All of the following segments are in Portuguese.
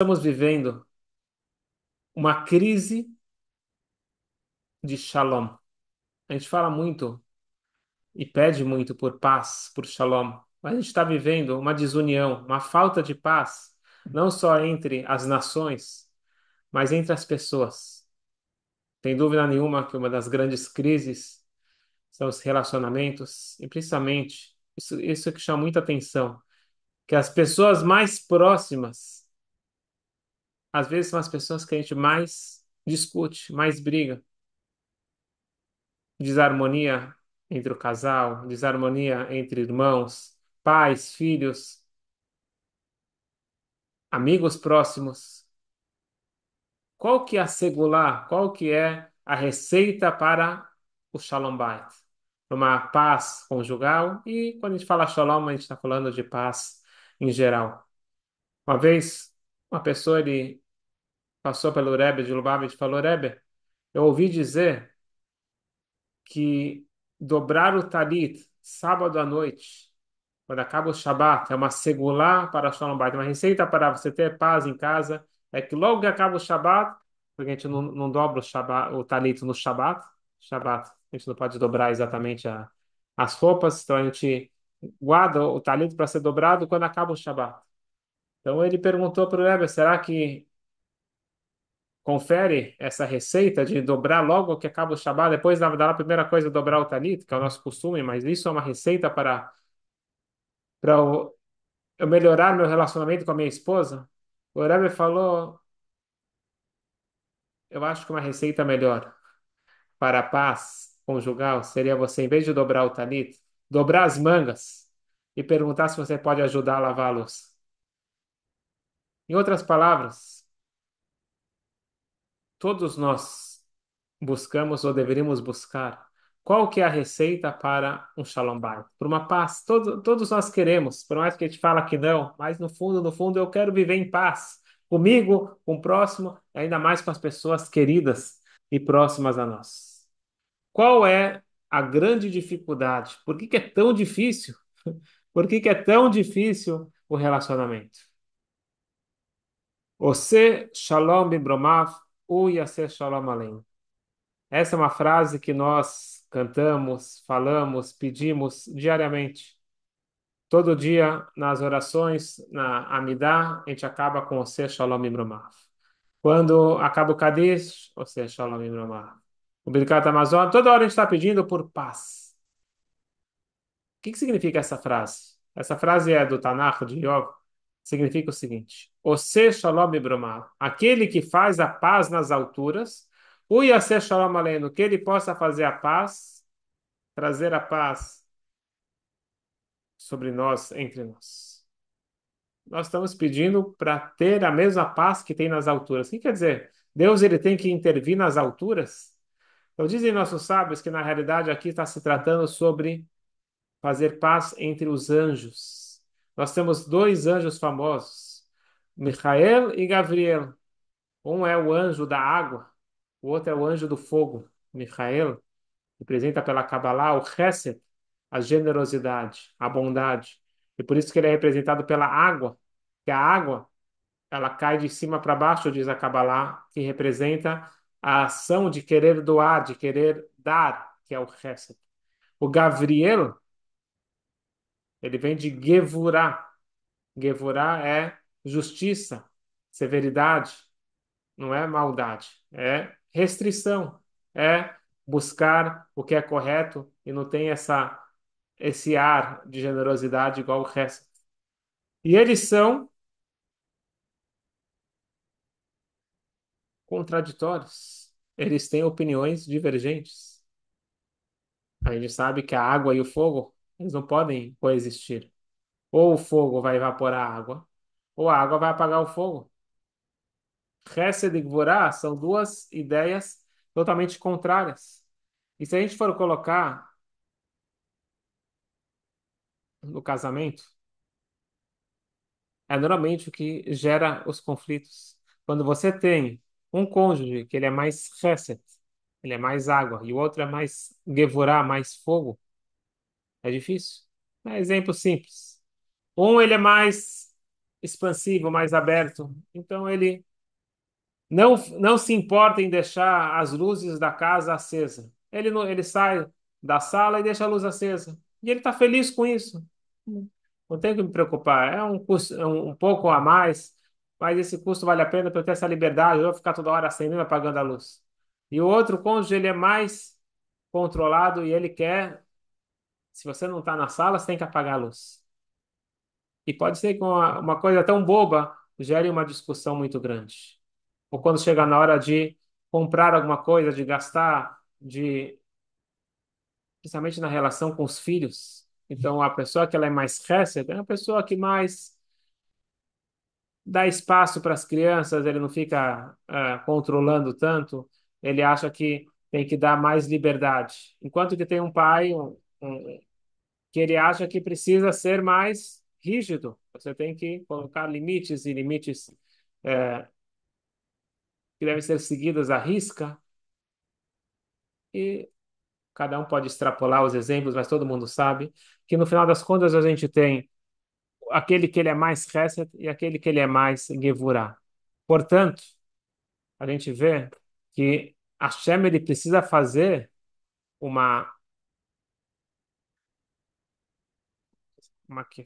Estamos vivendo uma crise de shalom. A gente fala muito e pede muito por paz, por shalom, mas a gente está vivendo uma desunião, uma falta de paz, não só entre as nações, mas entre as pessoas. Tem dúvida nenhuma que uma das grandes crises são os relacionamentos, e principalmente, isso que chama muita atenção, que as pessoas mais próximas, às vezes são as pessoas que a gente mais discute, mais briga. Desarmonia entre o casal, desarmonia entre irmãos, pais, filhos, amigos próximos. Qual que é a segular? Qual que é a receita para o Shalom Bait? Uma paz conjugal e quando a gente fala Shalom, a gente está falando de paz em geral. Uma vez, uma pessoa ele passou pelo Rebbe de Lubavitch e falou: Rebbe, eu ouvi dizer que dobrar o talit sábado à noite, quando acaba o Shabat, é uma segulá para Shalom Bait, uma receita para você ter paz em casa, é que logo que acaba o Shabat, porque a gente não dobra o, Shabat, o talit no Shabat, a gente não pode dobrar exatamente as roupas, então a gente guarda o talit para ser dobrado quando acaba o Shabat. Então ele perguntou para o Rebbe, será que confere essa receita de dobrar logo que acaba o Shabat, depois da primeira coisa dobrar o talit, que é o nosso costume, mas isso é uma receita para eu melhorar meu relacionamento com a minha esposa? O Rebbe falou, eu acho que uma receita melhor para a paz conjugal seria você, em vez de dobrar o talit, dobrar as mangas e perguntar se você pode ajudar a lavar a louça. Em outras palavras, todos nós buscamos ou deveríamos buscar qual que é a receita para um Shalom Bait, para uma paz. Todos nós queremos, por mais que a gente fala que não, mas no fundo, eu quero viver em paz comigo, com o próximo, e ainda mais com as pessoas queridas e próximas a nós. Qual é a grande dificuldade? Por que que é tão difícil? Por que que é tão difícil o relacionamento? Ose Shalom Bibromav, u Yaseh Shalom Aleinu. Essa é uma frase que nós cantamos, falamos, pedimos diariamente. Todo dia, nas orações, na Amidá, a gente acaba com o Se Shalom Imromav. Quando acaba o Kadish, o Se Shalom Imromav. O Birkat Hamazon, toda hora a gente está pedindo por paz. O que significa essa frase? Essa frase é do Tanakh, de Yov. Significa o seguinte: O Se Shalom Imromav, aquele que faz a paz nas alturas, o Yaseh Shalom Aleinu, que ele possa fazer a paz, trazer a paz sobre nós, entre nós. Nós estamos pedindo para ter a mesma paz que tem nas alturas. O que quer dizer? Deus ele tem que intervir nas alturas? Então dizem nossos sábios que na realidade aqui está se tratando sobre fazer paz entre os anjos. Nós temos dois anjos famosos, Michael e Gabriel. Um é o anjo da água, o outro é o anjo do fogo. Michael representa pela Kabbalah o Chesed, a generosidade, a bondade. E por isso que ele é representado pela água, que a água ela cai de cima para baixo, diz a Kabbalah, que representa a ação de querer doar, de querer dar, que é o Chesed. O Gavriel, ele vem de Gevurah. Gevurah é justiça, severidade, não é maldade, é restrição, é buscar o que é correto e não tem esse ar de generosidade igual o resto. E eles são contraditórios. Eles têm opiniões divergentes. A gente sabe que a água e o fogo, eles não podem coexistir. Ou o fogo vai evaporar a água, ou a água vai apagar o fogo. Hesed e Gvorá são duas ideias totalmente contrárias. E se a gente for colocar no casamento, é normalmente o que gera os conflitos. Quando você tem um cônjuge que ele é mais chesed, ele é mais água, e o outro é mais gevurah, mais fogo, é difícil. É exemplo simples. Um ele é mais expansivo, mais aberto. Então ele não se importa em deixar as luzes da casa acesa. Ele sai da sala e deixa a luz acesa. E ele está feliz com isso. Não tem que me preocupar. É um custo, um pouco a mais, mas esse custo vale a pena para eu ter essa liberdade. Eu vou ficar toda hora acendendo e apagando a luz. E o outro cônjuge, ele é mais controlado e ele quer, se você não está na sala, você tem que apagar a luz. E pode ser que uma coisa tão boba gere uma discussão muito grande. Ou quando chegar na hora de comprar alguma coisa, de gastar, principalmente na relação com os filhos. Então, a pessoa que ela é mais chesed é uma pessoa que mais dá espaço para as crianças, ele não fica controlando tanto, ele acha que tem que dar mais liberdade. Enquanto que tem um pai que ele acha que precisa ser mais rígido. Você tem que colocar limites e limites é, que devem ser seguidos à risca. E cada um pode extrapolar os exemplos, mas todo mundo sabe que no final das contas a gente tem aquele que ele é mais chesed e aquele que ele é mais gevurah. Portanto, a gente vê que Hashem ele precisa fazer uma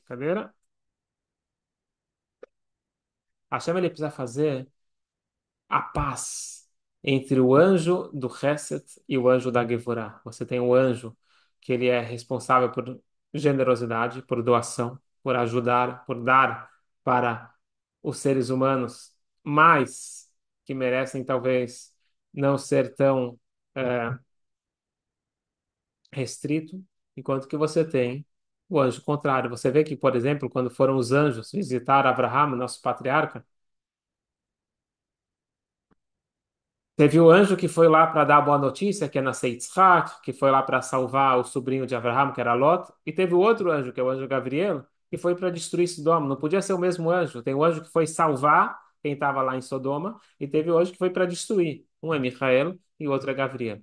cadeira. Hashem ele precisa fazer a paz entre o anjo do Chesed e o anjo da Gevurah. Você tem o anjo que ele é responsável por generosidade, por doação, por ajudar, por dar para os seres humanos mais que merecem talvez não ser tão eh, restrito, enquanto que você tem o anjo contrário. Você vê que, por exemplo, quando foram os anjos visitar Abraham, nosso patriarca, teve o anjo que foi lá para dar a boa notícia, que é nascer Yitzhak, que foi lá para salvar o sobrinho de Abraham, que era Lot, e teve o outro anjo, que é o anjo Gabriel, que foi para destruir Sodoma. Não podia ser o mesmo anjo. Tem o anjo que foi salvar quem estava lá em Sodoma, e teve o anjo que foi para destruir. Um é Micael e o outro é Gabriel.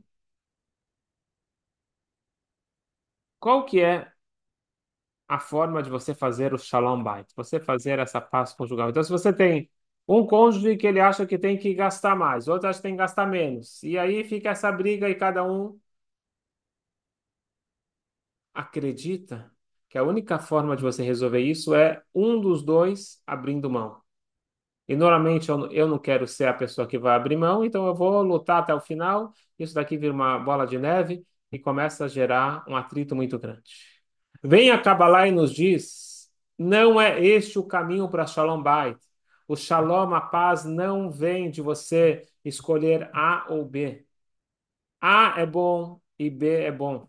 Qual que é a forma de você fazer o Shalom Bait? Você fazer essa paz conjugal. Então, se você tem um cônjuge que ele acha que tem que gastar mais, outro acha que tem que gastar menos, e aí fica essa briga e cada um acredita que a única forma de você resolver isso é um dos dois abrindo mão. E normalmente eu não quero ser a pessoa que vai abrir mão, então eu vou lutar até o final. Isso daqui vira uma bola de neve e começa a gerar um atrito muito grande. Vem a Kabbalah e nos diz: não é este o caminho para Shalom Bait. O Shalom, a paz, não vem de você escolher A ou B. A é bom e B é bom.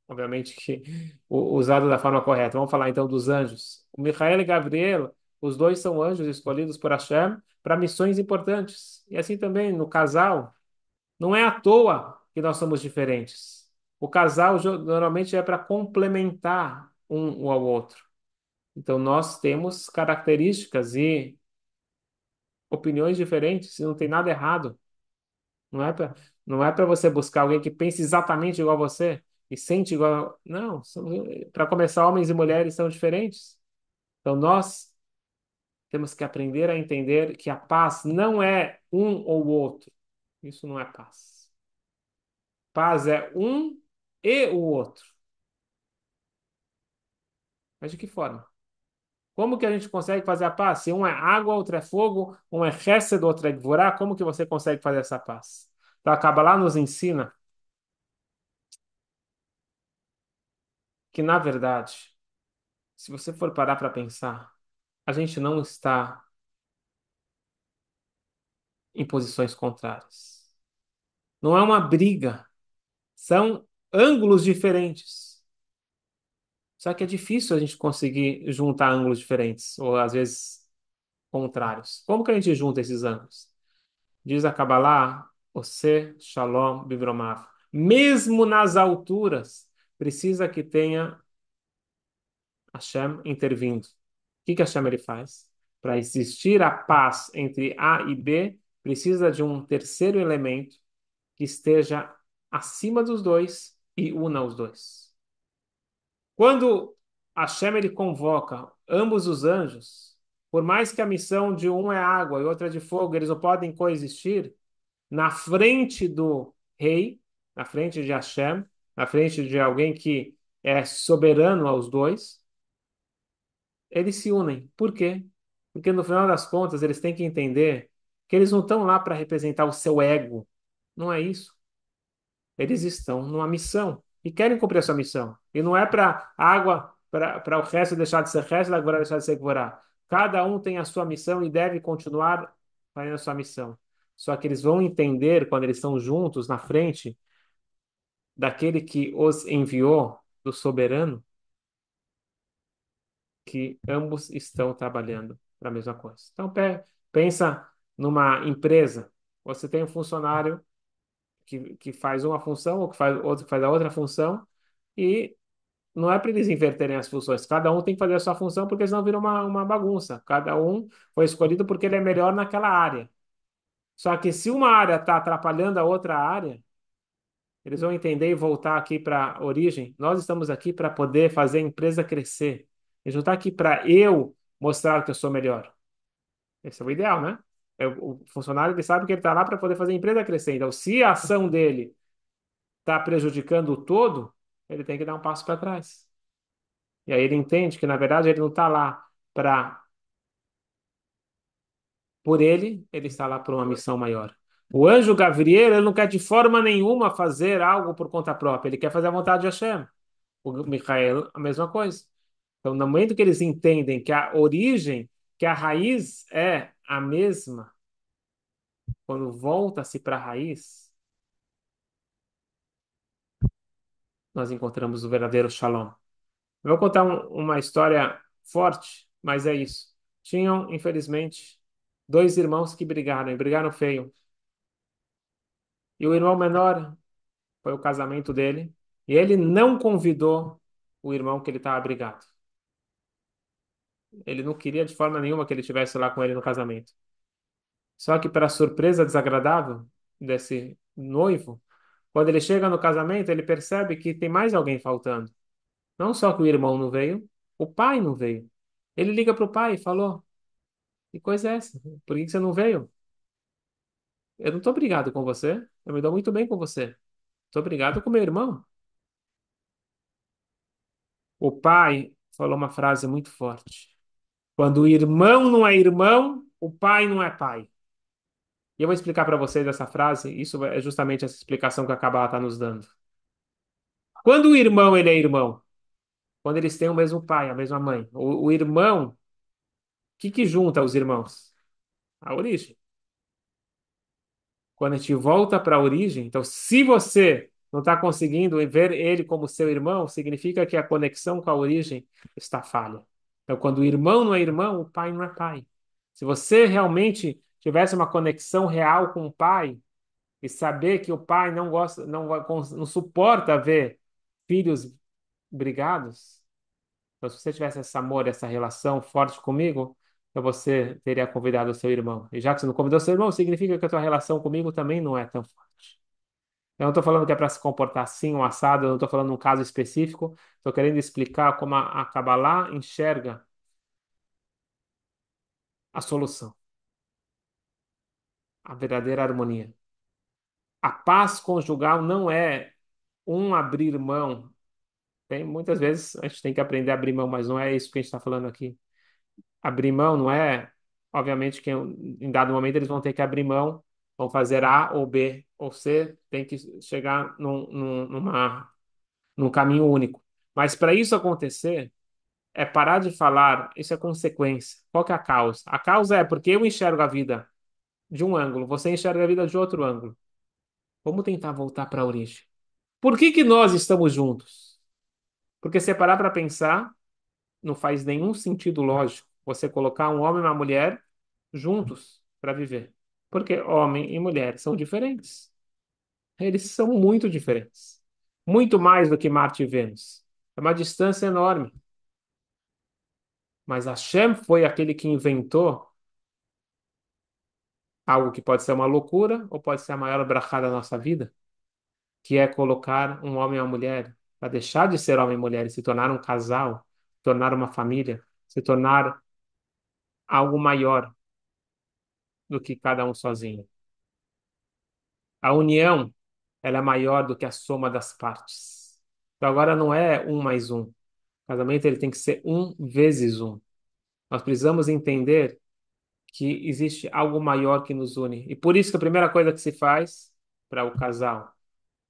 Obviamente que usado da forma correta. Vamos falar então dos anjos. O Michael e Gabriel, os dois são anjos escolhidos por Hashem para missões importantes. E assim também no casal, não é à toa que nós somos diferentes. O casal normalmente é para complementar um ao outro. Então nós temos características e opiniões diferentes, e não tem nada errado. Não é para não é para você buscar alguém que pense exatamente igual a você e sente igual. Não, para começar, homens e mulheres são diferentes. Então nós temos que aprender a entender que a paz não é um ou outro. Isso não é paz. Paz é um e o outro. Mas de que forma? Como que a gente consegue fazer a paz? Se um é água, outro é fogo, um é chesed, outro é gvorá, como que você consegue fazer essa paz? Então a Kabbalah nos ensina que, na verdade, se você for parar para pensar, a gente não está em posições contrárias. Não é uma briga, são ângulos diferentes. Só que é difícil a gente conseguir juntar ângulos diferentes, ou às vezes contrários. Como que a gente junta esses ângulos? Diz a Kabbalah, Ose Shalom Bibromav. Mesmo nas alturas, precisa que tenha Hashem intervindo. O que Hashem ele faz? Para existir a paz entre A e B, precisa de um terceiro elemento que esteja acima dos dois e una os dois. Quando Hashem ele convoca ambos os anjos, por mais que a missão de um é água e outra é de fogo, eles não podem coexistir, na frente do rei, na frente de Hashem, na frente de alguém que é soberano aos dois, eles se unem. Por quê? Porque no final das contas eles têm que entender que eles não estão lá para representar o seu ego. Não é isso. Eles estão numa missão e querem cumprir a sua missão. E não é para água, para o resto deixar de ser resto, da Gvorá deixar de ser Gvorá. Cada um tem a sua missão e deve continuar fazendo a sua missão. Só que eles vão entender, quando eles estão juntos na frente daquele que os enviou, do soberano, que ambos estão trabalhando para a mesma coisa. Então, pensa numa empresa. Você tem um funcionário que faz uma função, ou que faz, outro que faz a outra função, e não é para eles inverterem as funções. Cada um tem que fazer a sua função, porque senão vira uma bagunça. Cada um foi escolhido porque ele é melhor naquela área. Só que se uma área está atrapalhando a outra área, eles vão entender e voltar aqui para a origem. Nós estamos aqui para poder fazer a empresa crescer. Eles não estão aqui para eu mostrar que eu sou melhor. Esse é o ideal, né? O funcionário ele sabe que ele está lá para poder fazer a empresa crescer. Então, se a ação dele está prejudicando o todo, ele tem que dar um passo para trás. E aí ele entende que, na verdade, ele não está lá para por ele, ele está lá por uma missão maior. O anjo Gabriel, ele não quer de forma nenhuma fazer algo por conta própria, ele quer fazer a vontade de Hashem. O Michael, a mesma coisa. Então, no momento que eles entendem que a origem, que a raiz é a mesma, quando volta-se para a raiz, nós encontramos o verdadeiro Shalom. Eu vou contar uma história forte, mas é isso. Tinham, infelizmente, dois irmãos que brigaram, e brigaram feio. E o irmão menor foi o casamento dele, e ele não convidou o irmão que ele estava brigado. Ele não queria de forma nenhuma que ele estivesse lá com ele no casamento. Só que, para surpresa desagradável desse noivo, quando ele chega no casamento, ele percebe que tem mais alguém faltando. Não só que o irmão não veio, o pai não veio. Ele liga para o pai e falou: Que coisa é essa? Por que você não veio? Eu não estou brigado com você. Eu me dou muito bem com você. Estou brigado com meu irmão. O pai falou uma frase muito forte. Quando o irmão não é irmão, o pai não é pai. E eu vou explicar para vocês essa frase. Isso é justamente essa explicação que a Kabbalah está nos dando. Quando o irmão ele é irmão, quando eles têm o mesmo pai, a mesma mãe, o irmão, o que junta os irmãos? A origem. Quando a gente volta para a origem, então, se você não está conseguindo ver ele como seu irmão, significa que a conexão com a origem está falha. Então, quando o irmão não é irmão, o pai não é pai. Se você realmente tivesse uma conexão real com o pai e saber que o pai não gosta, não suporta ver filhos brigados, então, se você tivesse esse amor, essa relação forte comigo, então você teria convidado o seu irmão. E já que você não convidou o seu irmão, significa que a tua relação comigo também não é tão forte. Eu não estou falando que é para se comportar assim, um assado, eu não estou falando um caso específico, estou querendo explicar como a Kabbalah enxerga a solução, a verdadeira harmonia. A paz conjugal não é um abrir mão. Tem, muitas vezes a gente tem que aprender a abrir mão, mas não é isso que a gente está falando aqui. Abrir mão não é, obviamente, que em dado momento eles vão ter que abrir mão, vão fazer A ou B ou C, tem que chegar num caminho único. Mas para isso acontecer, é parar de falar, isso é consequência. Qual que é a causa? A causa é porque eu enxergo a vida de um ângulo, você enxerga a vida de outro ângulo. Vamos tentar voltar para a origem. Por que que nós estamos juntos? Porque se parar para pensar, não faz nenhum sentido lógico você colocar um homem e uma mulher juntos para viver. Porque homem e mulher são diferentes. Eles são muito diferentes. Muito mais do que Marte e Vênus. É uma distância enorme. Mas Hashem foi aquele que inventou algo que pode ser uma loucura ou pode ser a maior brachá da nossa vida, que é colocar um homem e uma mulher para deixar de ser homem e mulher e se tornar um casal tornar uma família, se tornar algo maior do que cada um sozinho. A união, ela é maior do que a soma das partes. Então agora não é um mais um. O casamento ele tem que ser um vezes um. Nós precisamos entender que existe algo maior que nos une. E por isso que a primeira coisa que se faz para o casal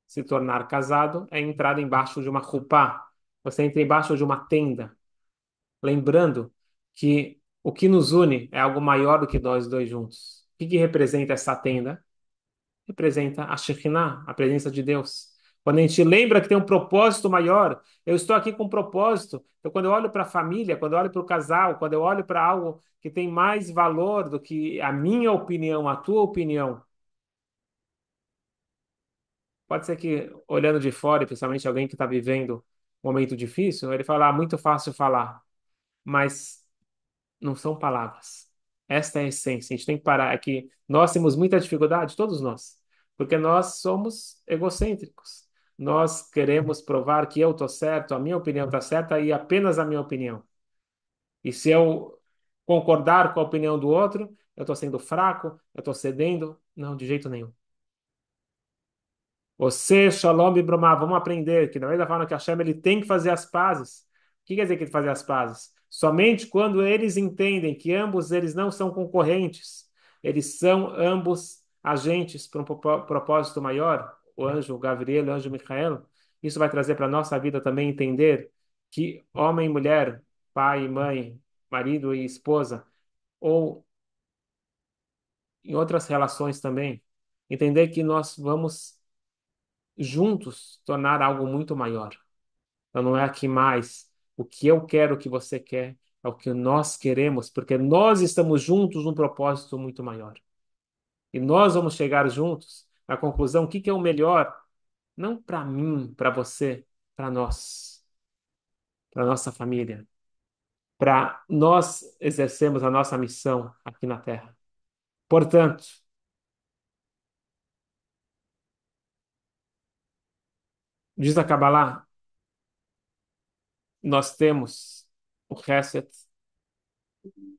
se tornar casado é entrar embaixo de uma rupá. Você entra embaixo de uma tenda, lembrando que o que nos une é algo maior do que nós dois juntos. O que que representa essa tenda? Representa a Shekinah, a presença de Deus. Quando a gente lembra que tem um propósito maior, eu estou aqui com um propósito. Então, quando eu olho para a família, quando eu olho para o casal, quando eu olho para algo que tem mais valor do que a minha opinião, a tua opinião, pode ser que, olhando de fora, e principalmente alguém que está vivendo um momento difícil, ele fala, muito fácil falar, mas não são palavras. Esta é a essência. A gente tem que parar aqui. Nós temos muita dificuldade, todos nós, porque nós somos egocêntricos. Nós queremos provar que eu estou certo, a minha opinião está certa e apenas a minha opinião. E se eu concordar com a opinião do outro, eu estou sendo fraco, eu estou cedendo. Não, de jeito nenhum. Você, Shalom e Brahma, vamos aprender que da mesma forma que Hashem ele tem que fazer as pazes. O que quer dizer que ele fazer as pazes? Somente quando eles entendem que ambos eles não são concorrentes, eles são ambos agentes para um propósito maior, o anjo Gabriel, o anjo Micael. Isso vai trazer para a nossa vida também entender que homem e mulher, pai e mãe, marido e esposa, ou em outras relações também, entender que nós vamos juntos tornar algo muito maior. Então não é aqui mais o que eu quero, o que você quer, é o que nós queremos, porque nós estamos juntos num propósito muito maior. E nós vamos chegar juntos à conclusão, o que que é o melhor, não para mim, para você, para nós, para nossa família, para nós exercermos a nossa missão aqui na Terra. Portanto, diz a Kabbalah, nós temos o Hesed.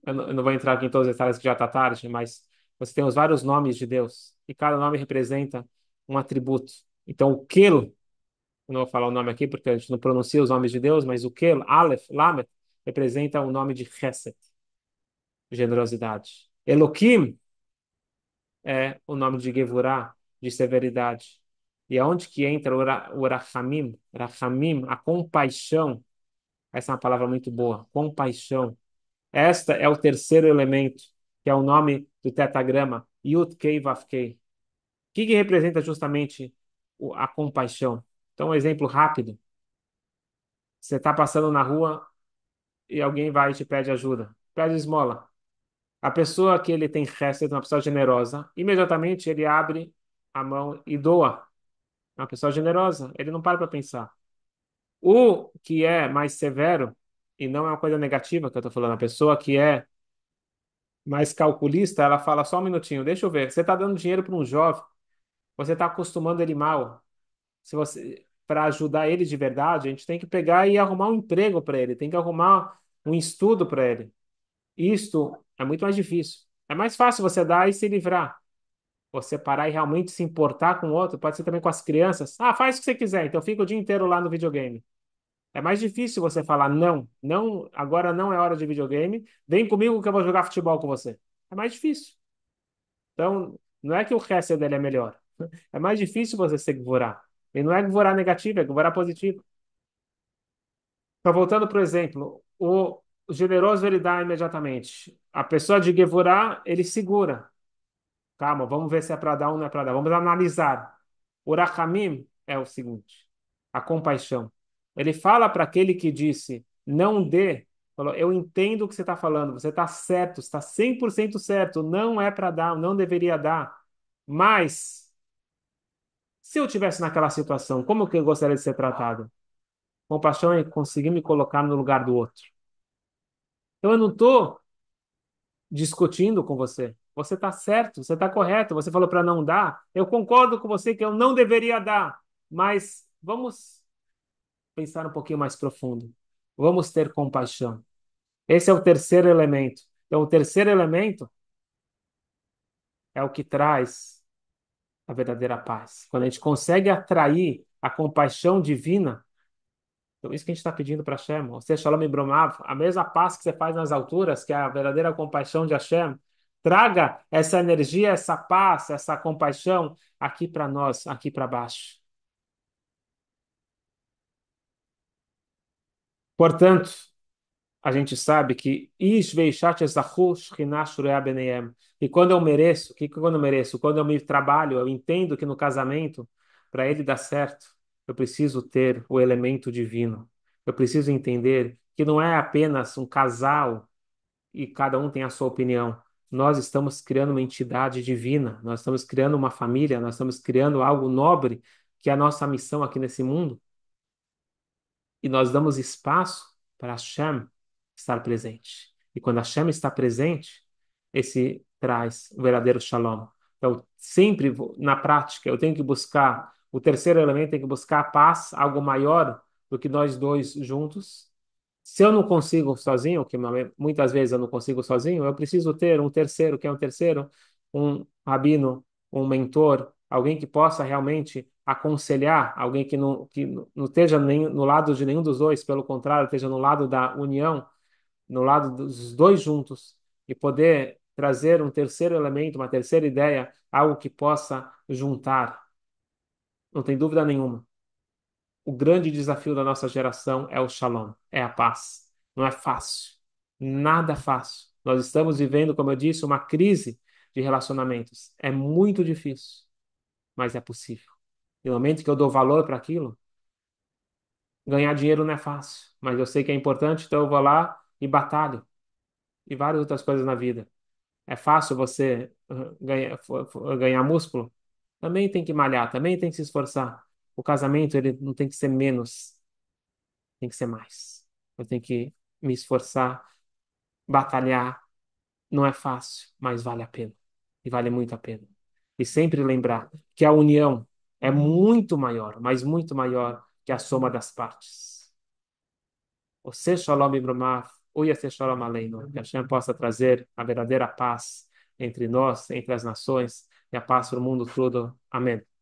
Eu não vou entrar aqui em todos os detalhes que já está tarde, mas você tem os vários nomes de Deus e cada nome representa um atributo. Então, o Kel, eu não vou falar o nome aqui porque a gente não pronuncia os nomes de Deus, mas o Kel, Aleph, Lamet, representa o nome de Chesed, generosidade. Elohim é o nome de Gevurah, de severidade. E aonde que entra o Rachamim? Rachamim, a compaixão. Essa é uma palavra muito boa. Compaixão. Esta é o terceiro elemento, que é o nome do tetagrama, Yud-Kei Vav-Kei. O que que representa justamente a compaixão? Então, um exemplo rápido. Você está passando na rua e alguém vai e te pede ajuda. Pede esmola. A pessoa que ele tem chesed, uma pessoa generosa, imediatamente ele abre a mão e doa. É uma pessoa generosa. Ele não para pensar. O que é mais severo, e não é uma coisa negativa que eu estou falando, a pessoa que é mais calculista, ela fala só um minutinho, deixa eu ver. Você está dando dinheiro para um jovem, você está acostumando ele mal. Se você, para ajudar ele de verdade, a gente tem que pegar e arrumar um emprego para ele, tem que arrumar um estudo para ele. Isto é muito mais difícil. É mais fácil você dar e se livrar. Você parar e realmente se importar com o outro, pode ser também com as crianças. Ah, faz o que você quiser, então fica o dia inteiro lá no videogame. É mais difícil você falar não, não, agora não é hora de videogame, vem comigo que eu vou jogar futebol com você. É mais difícil. Então, não é que o resto dele é melhor. É mais difícil você ser Gvorá. E não é Gvorá negativo, é Gvorá positivo. Então, voltando para o exemplo, o generoso ele dá imediatamente. A pessoa de Gvorá, ele segura. Calma, vamos ver se é para dar ou não é para dar. Vamos analisar. O Rachamim é o seguinte: a compaixão. Ele fala para aquele que disse, não dê, falou, eu entendo o que você está falando, você está certo, está 100% certo, não é para dar, não deveria dar. Mas, se eu tivesse naquela situação, como que eu gostaria de ser tratado? Compaixão é conseguir me colocar no lugar do outro. Então, eu não estou discutindo com você. Você está certo, você está correto. Você falou para não dar. Eu concordo com você que eu não deveria dar. Mas vamos pensar um pouquinho mais profundo. Vamos ter compaixão. Esse é o terceiro elemento. Então, o terceiro elemento é o que traz a verdadeira paz. Quando a gente consegue atrair a compaixão divina, então isso que a gente está pedindo para Hashem, ou seja, Shalom e Bromav, a mesma paz que você faz nas alturas, que é a verdadeira compaixão de Hashem, traga essa energia, essa paz, essa compaixão aqui para nós, aqui para baixo. Portanto, a gente sabe que Ish veishat ezachu shchina shureha beneim. E quando eu mereço, que quando eu mereço? Quando eu me trabalho, eu entendo que no casamento, para ele dar certo, eu preciso ter o elemento divino. Eu preciso entender que não é apenas um casal e cada um tem a sua opinião. Nós estamos criando uma entidade divina, nós estamos criando uma família, nós estamos criando algo nobre, que é a nossa missão aqui nesse mundo e nós damos espaço para Hashem estar presente. E quando Hashem está presente, esse traz o verdadeiro shalom. Então, sempre na prática, eu tenho que buscar, o terceiro elemento tem que buscar a paz, algo maior do que nós dois juntos. Se eu não consigo sozinho, que muitas vezes eu não consigo sozinho, eu preciso ter um terceiro, que é um terceiro, um rabino, um mentor, alguém que possa realmente aconselhar, alguém que não esteja nem no lado de nenhum dos dois, pelo contrário, esteja no lado da união, no lado dos dois juntos, e poder trazer um terceiro elemento, uma terceira ideia, algo que possa juntar. Não tem dúvida nenhuma. O grande desafio da nossa geração é o shalom, é a paz. Não é fácil, nada fácil. Nós estamos vivendo, como eu disse, uma crise de relacionamentos. É muito difícil, mas é possível. No momento que eu dou valor para aquilo, ganhar dinheiro não é fácil, mas eu sei que é importante, então eu vou lá e batalho. E várias outras coisas na vida. É fácil você ganhar músculo? Também tem que malhar, também tem que se esforçar. O casamento, ele não tem que ser menos, tem que ser mais. Eu tenho que me esforçar, batalhar. Não é fácil, mas vale a pena. E vale muito a pena. E sempre lembrar que a união é muito maior, mas muito maior que a soma das partes. Você Shalom Ibrahim, ou Yaseh Shalom Aleinu, que Hashem possa trazer a verdadeira paz entre nós, entre as nações, e a paz para o mundo todo. Amém.